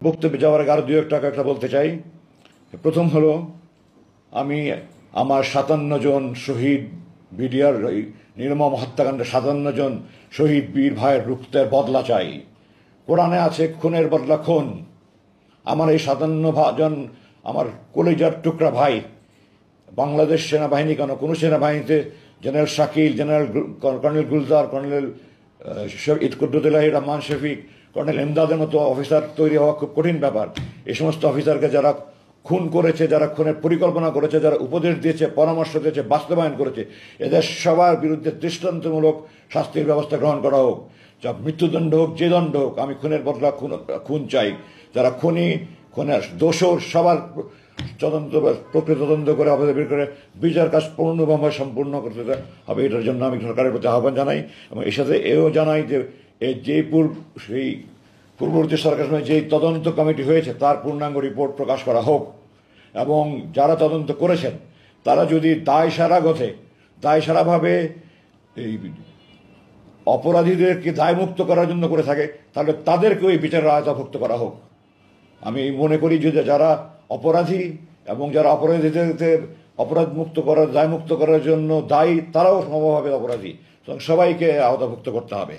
বক্তব্যে যাওয়ার আগে আরো দুই একটা বলতে চাই। প্রথম হলো, আমি আমার 57 জন শহীদ বিডিআর নির্মম হত্যাকাণ্ডে 57 জন শহীদ বীর ভাইয়ের রক্তের বদলা চাই। কোরআনে আছে খুনের বদলা খুন। আমার এই 57 জন আমার কলিজার টুকরা ভাই বাংলাদেশ সেনাবাহিনী কেন, কোনো সেনাবাহিনীতে general Shakil, colonel Gulzar, colonel Kuddutullahi Rahman Shafiq, colonel এমদাদের মতো অফিসার তৈরি হওয়া খুব কঠিন ব্যাপার। এই সমস্ত অফিসারকে যারা খুন করেছে, যারা খুনের পরিকল্পনা করেছে, যারা উপদেশ দিয়েছে, পরামর্শ দিয়েছে, বাস্তবায়ন করেছে, এদের সবার বিরুদ্ধে দৃষ্টান্তমূলক শাস্তির ব্যবস্থা গ্রহণ করা হোক। যা মৃত্যুদণ্ড হোক, যে দণ্ড হোক, আমি খুনের বদলা খুন চাই। যারা খুনের দোষর সবার প্রকৃত তদন্ত করে অপরাধ বের করে বিচার কাজ পূর্ণভাবে সম্পূর্ণ করতে হবে। এটার জন্য আমি সরকারের প্রতি আহ্বান জানাই এবং এর সাথে এও জানাই যে সেই পূর্ববর্তী সরকারের সময় যে তদন্ত কমিটি হয়েছে তার পূর্ণাঙ্গ রিপোর্ট প্রকাশ করা হোক এবং যারা তদন্ত করেছেন তারা যদি দায়সারাভাবে এই অপরাধীদেরকে দায়মুক্ত করার জন্য করে থাকে তাহলে তাদেরকেও এই বিচারের আওতাভুক্ত করা হোক। আমি মনে করি যে যারা অপরাধী এবং যারা অপরাধীদের দায়মুক্ত করার জন্য দায়ী, তারাও সমভাবে অপরাধী, সবাইকে আওতাভুক্ত করতে হবে।